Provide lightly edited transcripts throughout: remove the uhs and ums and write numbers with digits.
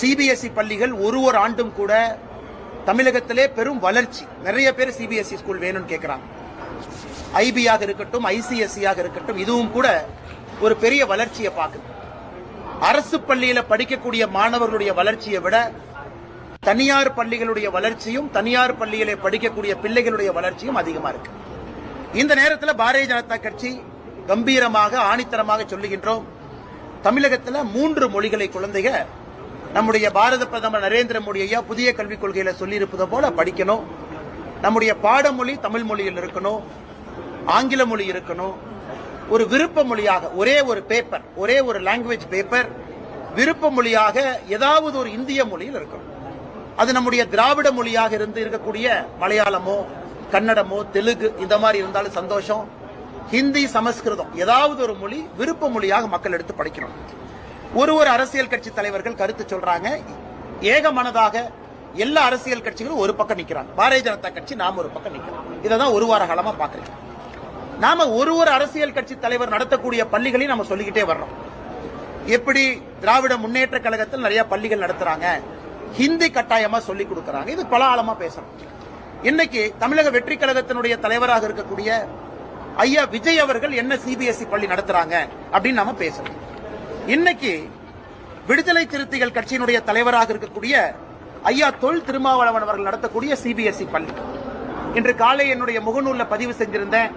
CBSE பள்ளிகள் ஒரு ஆண்டும் கூட தமிழகத்திலே பெரும் வளர்ச்சி. நிறைய பேர் சிபிஎஸ்இ ஸ்கூல் வேணும்னு கேட்கிறாங்க. ஐபியாக இருக்கட்டும், ஐசிஎஸ்சியாக இருக்கட்டும், இதுவும் கூட ஒரு பெரிய வளர்ச்சியை பார்க்குது. அரசு பள்ளியில படிக்கக்கூடிய மாணவர்களுடைய வளர்ச்சியை விட தனியார் பள்ளிகளுடைய வளர்ச்சியும், தனியார் பள்ளியிலே படிக்கக்கூடிய பிள்ளைகளுடைய வளர்ச்சியும் அதிகமா இருக்கு. இந்த நேரத்தில் பாரதிய ஜனதா கட்சி கம்பீரமாக, ஆணித்தரமாக சொல்லுகின்றோம், தமிழகத்தில் 3 மொழிகளை குழந்தைங்க நம்முடைய பாரத பிரதமர் நரேந்திர மோடி ஐயா புதிய கல்விக் கொள்கையில சொல்லியிருப்பது போல படிக்கணும். நம்முடைய பாடமொழி தமிழ் மொழியில் இருக்கணும், ஆங்கில மொழி இருக்கணும். ஒரு விருப்ப மொழியாக ஒரே ஒரு பேப்பர், ஒரே ஒரு லாங்குவேஜ் பேப்பர் விருப்ப மொழியாக ஏதாவது ஒரு இந்திய மொழியில் இருக்கணும். அது நம்முடைய திராவிட மொழியாக இருந்து இருக்கக்கூடிய மலையாளமோ, கன்னடமோ, தெலுங்கு இந்த மாதிரி இருந்தாலும் சந்தோஷம். ஹிந்தி, சமஸ்கிருதம் ஏதாவது ஒரு மொழி விருப்ப மொழியாக மக்கள் எடுத்து படிக்கணும். ஒரு அரசியல் கட்சி தலைவர்கள் கருத்து சொல்றாங்க. ஏக மனதாக எல்லா அரசியல் கட்சிகளும் ஒரு பக்கம் நிக்கிறாங்க. பாரதிய ஜனதா கட்சி நாம ஒரு பக்கம் நிக்கிறோம். இதான் ஒரு வார காலமா பாக்குறீங்க. நாம ஒரு அரசியல் கட்சி தலைவர் நடத்தக்கூடிய பள்ளிகளையும் நம்ம சொல்லிக்கிட்டே வர்றோம். எப்படி திராவிட முன்னேற்ற கழகத்தில் நிறைய பள்ளிகள் நடத்துறாங்க, ஹிந்தி கட்டாயமா சொல்லி கொடுக்கறாங்க. இது பல ஆழமா பேசணும். இன்னைக்கு தமிழக வெற்றி கழகத்தினுடைய தலைவராக இருக்கக்கூடிய ஐயா விஜய் அவர்கள் என்ன சிபிஎஸ்இ பள்ளி நடத்துறாங்க அப்படின்னு நாம பேசணும். இன்னைக்கு விடுதலை சிறுத்தைகள் கட்சியினுடைய தலைவராக இருக்கக்கூடிய ஐயா தொல் திருமாவளவன் அவர்கள் நடத்தக்கூடிய சிபிஎஸ்இ பள்ளி இன்று காலை என்னுடைய முகநூல்ல பதிவு செஞ்சிருந்தேன்.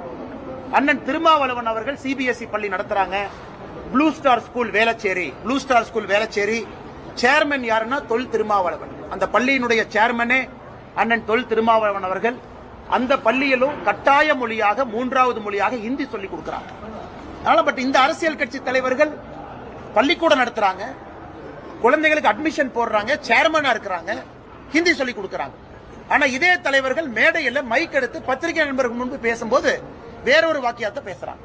அண்ணன் திருமாவளவன் அவர்கள் சிபிஎஸ்இ பள்ளி நடத்துறாங்க. Blue star school Velachery, blue star school Velachery chairman யாருன்னா தொல் திருமாவளவன். அந்த பள்ளியினுடைய சேர்மனே அண்ணன் தொல் திருமாவளவன் அவர்கள். அந்த பள்ளியிலும் கட்டாய மொழியாக 3வது மொழியாக ஹிந்தி சொல்லிக் கொடுக்கிறாங்க. பட் இந்த அரசியல் கட்சி தலைவர்கள் பள்ளிக்கூடம் நடத்துறாங்க, குழந்தைகளுக்கு அட்மிஷன் போடுறாங்க, சேர்மனா இருக்கிறாங்க, ஹிந்தி சொல்லிக் கொடுக்கறாங்க. ஆனா இதே தலைவர்கள் மேடையில் மைக் எடுத்து பத்திரிகை நண்பர்கள் முன்பு பேசும்போது வேறொரு வாக்கியத்தை பேசுறாங்க.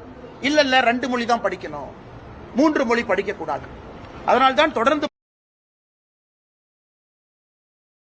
இல்ல 2 மொழி தான் படிக்கணும், 3 மொழி படிக்க கூடாது. அதனால்தான் தொடர்ந்து